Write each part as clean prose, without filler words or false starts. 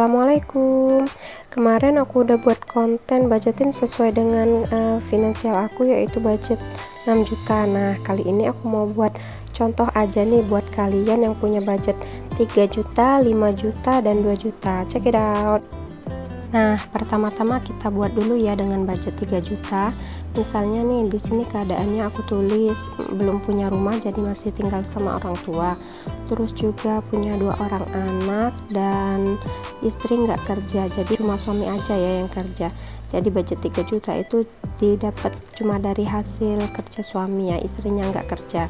Assalamualaikum. Kemarin aku udah buat konten budgetin sesuai dengan finansial aku, yaitu budget 6 juta. Nah, kali ini aku mau buat contoh aja nih buat kalian yang punya budget 3 juta, 5 juta, dan 2 juta. Check it out. Nah, pertama-tama kita buat dulu ya dengan budget 3 juta. Misalnya nih di sini keadaannya aku tulis belum punya rumah, jadi masih tinggal sama orang tua. Terus juga punya 2 orang anak dan istri nggak kerja, jadi cuma suami aja ya yang kerja. Jadi budget 3 juta itu didapat cuma dari hasil kerja suami ya, istrinya nggak kerja.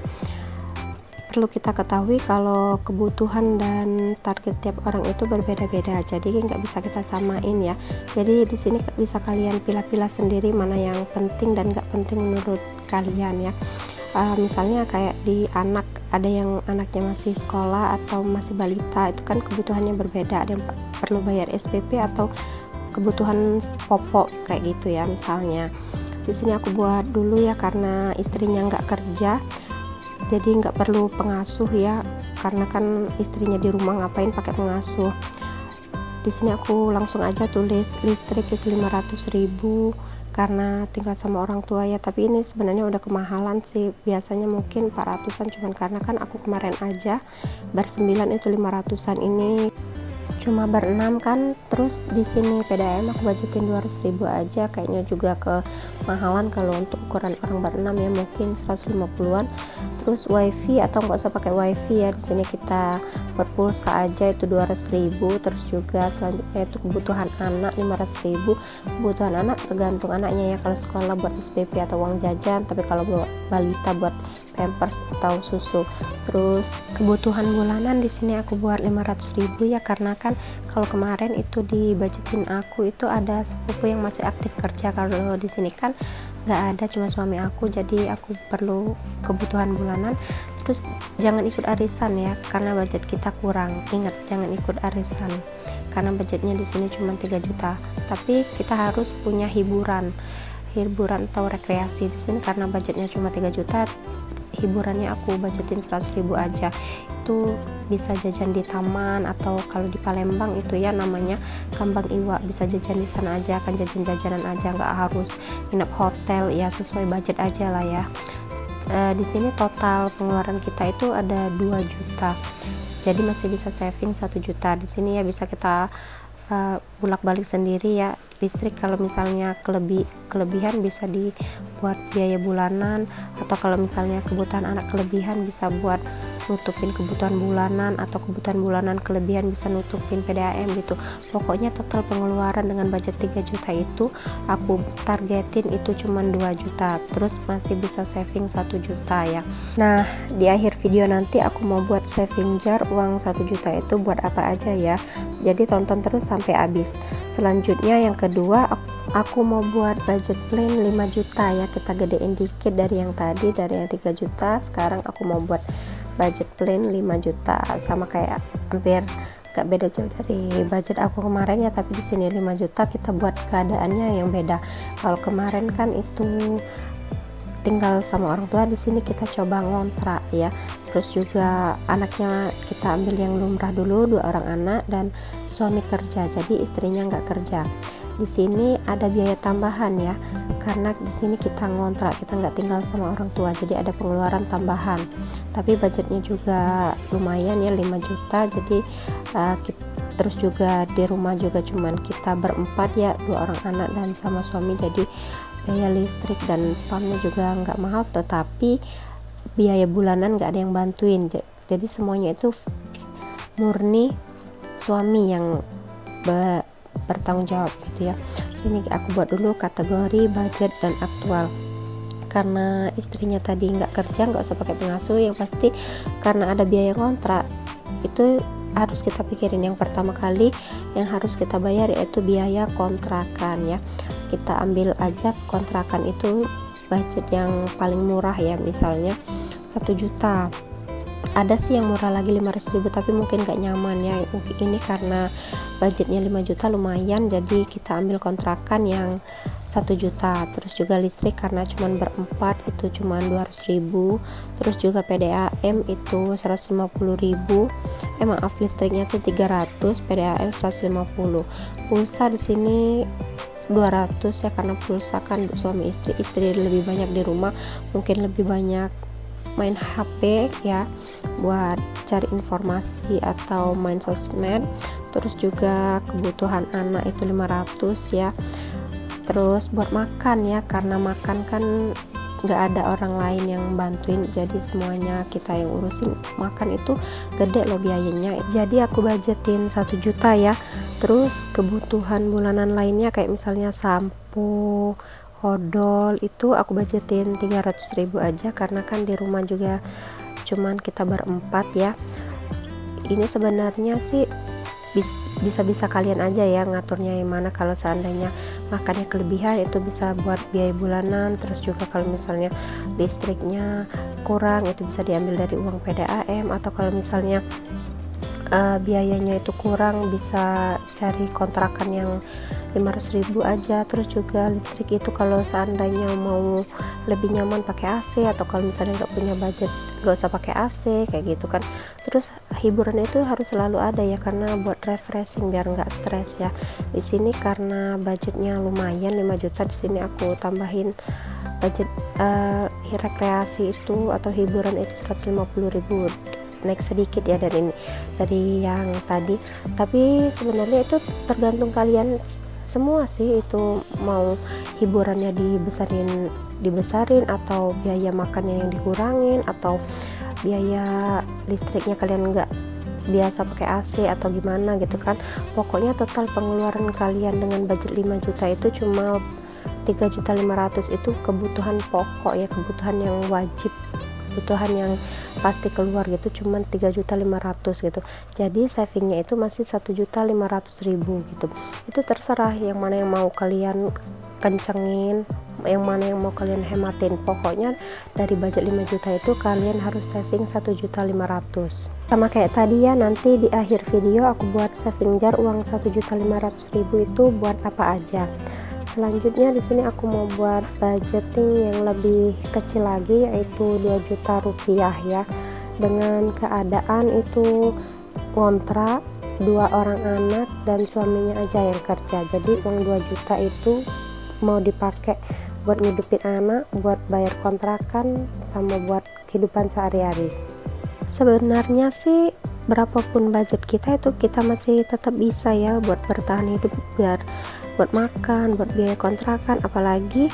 Perlu kita ketahui kalau kebutuhan dan target tiap orang itu berbeda-beda, jadi nggak bisa kita samain ya. Jadi di sini bisa kalian pilah-pilah sendiri mana yang penting dan nggak penting menurut kalian ya. Misalnya kayak di anak, ada yang anaknya masih sekolah atau masih balita, itu kan kebutuhannya berbeda, ada yang perlu bayar SPP atau kebutuhan pokok kayak gitu ya. Misalnya di sini aku buat dulu ya, karena istrinya nggak kerja jadi nggak perlu pengasuh ya, karena kan istrinya di rumah, ngapain pakai pengasuh. Di sini aku langsung aja tulis listrik itu 500.000 karena tinggal sama orang tua ya, tapi ini sebenarnya udah kemahalan sih, biasanya mungkin 400-an, cuman karena kan aku kemarin aja ber9 itu 500-an, ini cuma berenam kan. Terus di sini PDAM aku budgetin 200.000 aja, kayaknya juga kemahalan kalau untuk ukuran orang berenam ya, mungkin 150-an. Terus wifi atau nggak usah pakai wifi ya, di sini kita berpulsa aja itu 200.000. Terus juga selanjutnya itu kebutuhan anak 500.000. Kebutuhan anak tergantung anaknya ya, kalau sekolah buat SPP atau uang jajan, tapi kalau balita buat pampers atau susu. Terus kebutuhan bulanan di sini aku buat 500.000 ya, karena kan kalau kemarin itu di budgetin aku itu ada sepupu yang masih aktif kerja, kalau di sini kan nggak ada, cuma suami aku, jadi aku perlu kebutuhan bulanan. Terus jangan ikut arisan ya, karena budget kita kurang. Ingat, jangan ikut arisan karena budgetnya di sini cuma 3 juta, tapi kita harus punya hiburan atau rekreasi di sini. Karena budgetnya cuma 3 juta, hiburannya aku budgetin 100.000 aja. Itu bisa jajan di taman, atau kalau di Palembang itu ya namanya Kambang Iwa, bisa jajan di sana aja, kan jajan-jajanan aja, nggak harus nginep hotel ya, sesuai budget aja lah ya. Di sini total pengeluaran kita itu ada 2 juta, jadi masih bisa saving 1 juta. Di sini ya bisa kita bolak-balik sendiri ya. Listrik kalau misalnya kelebihan bisa dibuat biaya bulanan, atau kalau misalnya kebutuhan anak kelebihan bisa buat nutupin kebutuhan bulanan, atau kebutuhan bulanan kelebihan bisa nutupin PDAM gitu. Pokoknya total pengeluaran dengan budget 3 juta itu aku targetin itu cuma 2 juta, terus masih bisa saving 1 juta ya. Nah, di akhir video nanti aku mau buat saving jar uang 1 juta itu buat apa aja ya, jadi tonton terus sampai habis. Selanjutnya yang kedua, aku mau buat budget plan 5 juta ya, kita gedein dikit dari yang tadi, dari yang 3 juta sekarang aku mau buat budget plan 5 juta, sama kayak hampir gak beda jauh dari budget aku kemarin ya, tapi di sini 5 juta kita buat keadaannya yang beda. Kalau kemarin kan itu tinggal sama orang tua, di sini kita coba ngontrak ya. Terus juga anaknya kita ambil yang lumrah dulu, 2 orang anak dan suami kerja, jadi istrinya nggak kerja. Di sini ada biaya tambahan ya, karena di sini kita ngontrak, kita nggak tinggal sama orang tua, jadi ada pengeluaran tambahan. Tapi budgetnya juga lumayan ya, 5 juta. Jadi terus juga di rumah juga cuman kita berempat ya, 2 orang anak dan sama suami, jadi biaya listrik dan pumpnya juga nggak mahal, tetapi biaya bulanan nggak ada yang bantuin, jadi semuanya itu murni suami yang bertanggung jawab gitu ya. Sini aku buat dulu kategori budget dan aktual, karena istrinya tadi nggak kerja, nggak usah pakai pengasuh. Yang pasti karena ada biaya kontrak, itu harus kita pikirin. Yang pertama kali yang harus kita bayar yaitu biaya kontrakan ya. Kita ambil aja kontrakan itu budget yang paling murah ya, misalnya 1 juta Ada sih yang murah lagi 500.000 tapi mungkin gak nyaman ya. Ini karena budgetnya 5 juta lumayan, jadi kita ambil kontrakan yang 1 juta. Terus juga listrik karena cuman berempat itu cuman 200.000. Terus juga PDAM itu 150.000. Maaf, listriknya tuh 300, PDAM 150. Pulsa di sini 200 ya, karena pulsa kan suami istri lebih banyak di rumah, mungkin lebih banyak main HP ya, buat cari informasi atau main sosmed. Terus juga kebutuhan anak itu 500 ya. Terus buat makan ya, karena makan kan nggak ada orang lain yang bantuin, jadi semuanya kita yang urusin. Makan itu gede loh biayanya, jadi aku budgetin 1 juta ya. Terus kebutuhan bulanan lainnya kayak misalnya sampo, odol, itu aku budgetin 300.000 aja, karena kan di rumah juga cuman kita berempat ya. Ini sebenarnya sih bisa kalian aja ya ngaturnya yang mana. Kalau seandainya makannya kelebihan itu bisa buat biaya bulanan. Terus juga kalau misalnya listriknya kurang itu bisa diambil dari uang PDAM, atau kalau misalnya biayanya itu kurang bisa cari kontrakan yang 500.000 aja. Terus juga listrik itu kalau seandainya mau lebih nyaman pakai AC, atau kalau misalnya nggak punya budget nggak usah pakai AC kayak gitu kan. Terus hiburan itu harus selalu ada ya, karena buat refreshing biar nggak stres ya. Di sini karena budgetnya lumayan 5 juta, di sini aku tambahin budget rekreasi itu atau hiburan itu 150.000, naik sedikit ya dari yang tadi. Tapi sebenarnya itu tergantung kalian semua sih, itu mau hiburannya dibesarin atau biaya makannya yang dikurangin, atau biaya listriknya kalian nggak biasa pakai AC atau gimana gitu kan. Pokoknya total pengeluaran kalian dengan budget 5 juta itu cuma 3.500.000. itu kebutuhan pokok ya, kebutuhan yang wajib, kebutuhan yang pasti keluar gitu, cuman 3.500.000 gitu. Jadi savingnya itu masih 1.500.000 gitu. Itu terserah yang mana yang mau kalian kencengin, yang mana yang mau kalian hematin. Pokoknya dari budget 5 juta itu kalian harus saving 1.500.000. Sama kayak tadi ya, nanti di akhir video aku buat saving jar uang 1.500.000 itu buat apa aja. Selanjutnya di sini aku mau buat budgeting yang lebih kecil lagi, yaitu 2 juta rupiah ya. Dengan keadaan itu kontrak 2 orang anak dan suaminya aja yang kerja. Jadi uang 2 juta itu mau dipakai buat ngidupin anak, buat bayar kontrakan, sama buat kehidupan sehari-hari. Sebenarnya sih berapapun budget kita itu kita masih tetap bisa ya buat bertahan hidup, biar buat makan, buat biaya kontrakan. Apalagi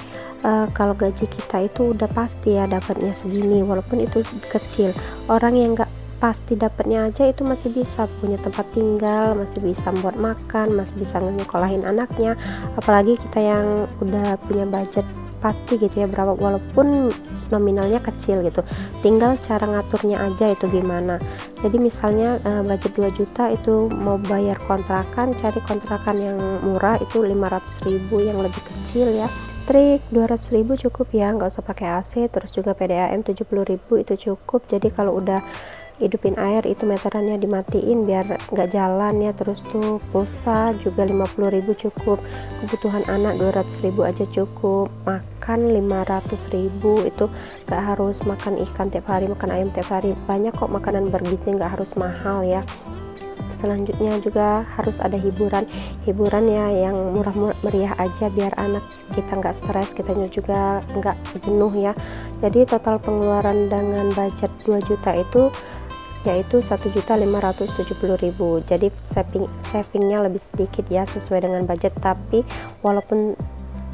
kalau gaji kita itu udah pasti ya dapatnya segini, walaupun itu kecil. Orang yang nggak pasti dapatnya aja itu masih bisa punya tempat tinggal, masih bisa buat makan, masih bisa nyekolahin anaknya. Apalagi kita yang udah punya budget pasti gitu ya, berapa, walaupun nominalnya kecil gitu, tinggal cara ngaturnya aja itu gimana. Jadi misalnya budget 2 juta itu mau bayar kontrakan, cari kontrakan yang murah itu 500.000 yang lebih kecil ya. Listrik 200.000 cukup ya, nggak usah pakai AC. Terus juga PDAM 70.000 itu cukup. Jadi kalau udah hidupin air itu meterannya dimatiin biar nggak jalan ya. Terus tuh pulsa juga 50.000 cukup. Kebutuhan anak 200.000 aja cukup. Makan 500.000, itu nggak harus makan ikan tiap hari, makan ayam tiap hari. Banyak kok makanan bergizi, nggak harus mahal ya. Selanjutnya juga harus ada hiburan ya yang murah meriah aja, biar anak kita nggak stres, kitanya juga nggak jenuh ya. Jadi total pengeluaran dengan budget 2 juta itu yaitu 1.570.000. Jadi savingnya lebih sedikit ya, sesuai dengan budget. Tapi walaupun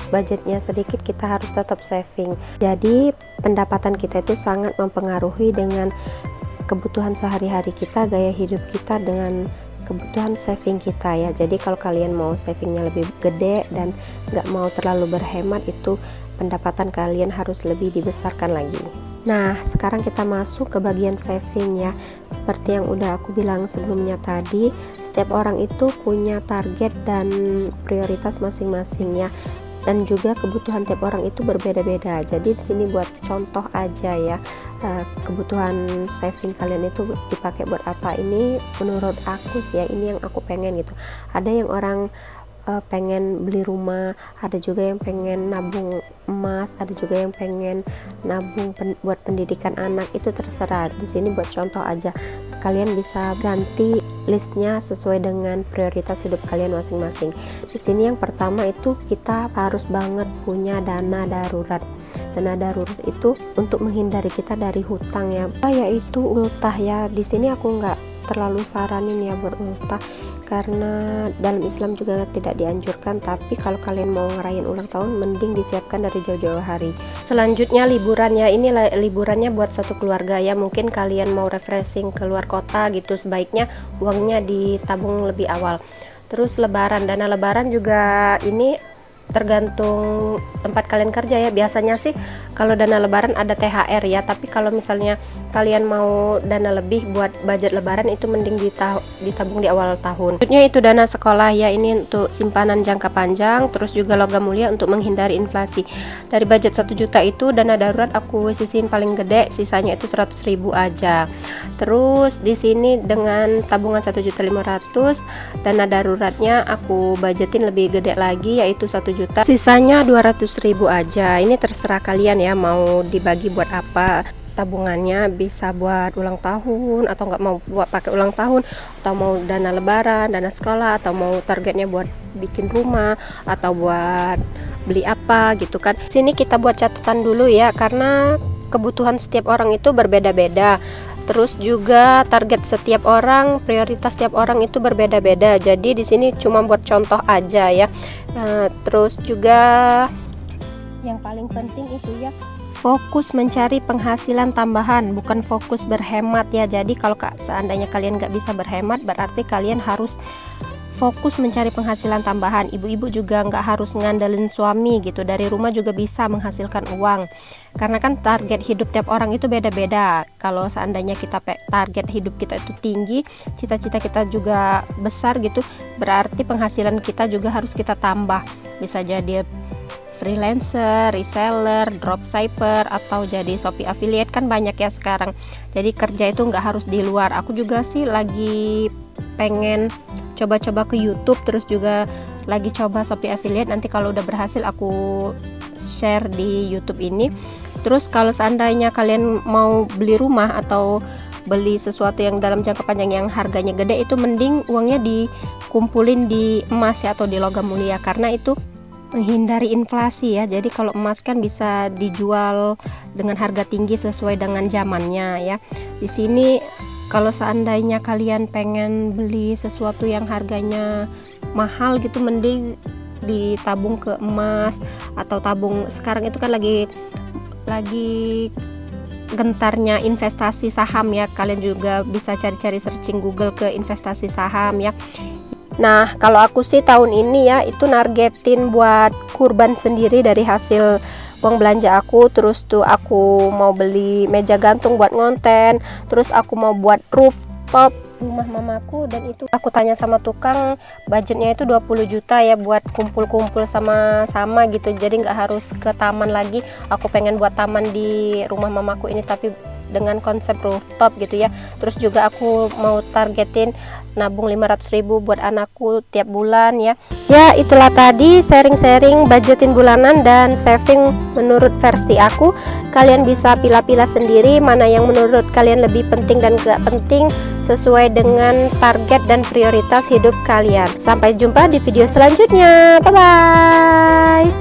budgetnya sedikit, kita harus tetap saving. Jadi pendapatan kita itu sangat mempengaruhi dengan kebutuhan sehari-hari kita, gaya hidup kita, dengan kebutuhan saving kita ya. Jadi kalau kalian mau savingnya lebih gede dan nggak mau terlalu berhemat, itu pendapatan kalian harus lebih dibesarkan lagi. Nah, sekarang kita masuk ke bagian saving ya. Seperti yang udah aku bilang sebelumnya tadi, setiap orang itu punya target dan prioritas masing-masing ya. Dan juga kebutuhan tiap orang itu berbeda-beda. Jadi di sini buat contoh aja ya. kebutuhan saving kalian itu dipakai buat apa. Ini menurut aku sih ya, ini yang aku pengen gitu. Ada yang orang pengen beli rumah, ada juga yang pengen nabung emas, ada juga yang pengen nabung buat pendidikan anak. Itu terserah. Di sini buat contoh aja, kalian bisa ganti listnya sesuai dengan prioritas hidup kalian masing-masing. Di sini yang pertama itu kita harus banget punya dana darurat. Dana darurat itu untuk menghindari kita dari hutang ya, yaitu ultah ya. Di sini aku nggak terlalu saranin ya buat ultah, karena dalam Islam juga tidak dianjurkan. Tapi kalau kalian mau ngerayain ulang tahun, mending disiapkan dari jauh-jauh hari. Selanjutnya liburan ya, ini liburannya buat satu keluarga ya. Mungkin kalian mau refreshing ke luar kota gitu, sebaiknya uangnya ditabung lebih awal. Terus lebaran, dana lebaran juga ini tergantung tempat kalian kerja ya. Biasanya sih kalau dana lebaran ada THR ya, tapi kalau misalnya kalian mau dana lebih buat budget lebaran, itu mending ditabung di awal tahun. Selanjutnya itu dana sekolah ya, ini untuk simpanan jangka panjang. Terus juga logam mulia untuk menghindari inflasi. Dari budget 1 juta itu dana darurat aku sisihin paling gede, sisanya itu 100.000 aja. Terus di sini dengan tabungan 1.500.000, dana daruratnya aku budgetin lebih gede lagi, yaitu 1 juta, sisanya 200.000 aja. Ini terserah kalian ya, mau dibagi buat apa. Tabungannya bisa buat ulang tahun, atau nggak mau buat pakai ulang tahun, atau mau dana lebaran, dana sekolah, atau mau targetnya buat bikin rumah, atau buat beli apa gitu kan. Sini kita buat catatan dulu ya, karena kebutuhan setiap orang itu berbeda-beda. Terus juga target setiap orang, prioritas setiap orang itu berbeda-beda. Jadi di sini cuma buat contoh aja ya. Terus juga yang paling penting itu ya, fokus mencari penghasilan tambahan, bukan fokus berhemat ya. Jadi kalau seandainya kalian nggak bisa berhemat, berarti kalian harus fokus mencari penghasilan tambahan. Ibu-ibu juga nggak harus ngandelin suami gitu, dari rumah juga bisa menghasilkan uang. Karena kan target hidup tiap orang itu beda-beda. Kalau seandainya kita target hidup kita itu tinggi, cita-cita kita juga besar gitu, berarti penghasilan kita juga harus kita tambah. Bisa jadi freelancer, reseller, dropshipper, atau jadi Shopee affiliate, kan banyak ya sekarang. Jadi kerja itu nggak harus di luar. Aku juga sih lagi pengen coba-coba ke YouTube, terus juga lagi coba Shopee affiliate. Nanti kalau udah berhasil aku share di YouTube ini. Terus kalau seandainya kalian mau beli rumah atau beli sesuatu yang dalam jangka panjang yang harganya gede, itu mending uangnya dikumpulin di emas ya, atau di logam mulia, karena itu menghindari inflasi ya. Jadi kalau emas kan bisa dijual dengan harga tinggi sesuai dengan zamannya ya. Di sini kalau seandainya kalian pengen beli sesuatu yang harganya mahal gitu, mending ditabung ke emas, atau tabung. Sekarang itu kan lagi gentarnya investasi saham ya. Kalian juga bisa cari-cari searching Google ke investasi saham ya. Nah, kalau aku sih tahun ini ya, itu nargetin buat kurban sendiri dari hasil uang belanja aku. Terus tuh aku mau beli meja gantung buat ngonten. Terus aku mau buat rooftop rumah mamaku, dan itu aku tanya sama tukang, budgetnya itu 20 juta ya buat kumpul-kumpul sama-sama gitu. Jadi nggak harus ke taman lagi. Aku pengen buat taman di rumah mamaku ini, tapi dengan konsep rooftop gitu ya. Terus juga aku mau targetin nabung 500.000 buat anakku tiap bulan ya. Ya, itulah tadi sharing-sharing budgetin bulanan dan saving menurut versi aku. Kalian bisa pilah-pilah sendiri mana yang menurut kalian lebih penting dan gak penting, sesuai dengan target dan prioritas hidup kalian. Sampai jumpa di video selanjutnya. Bye bye.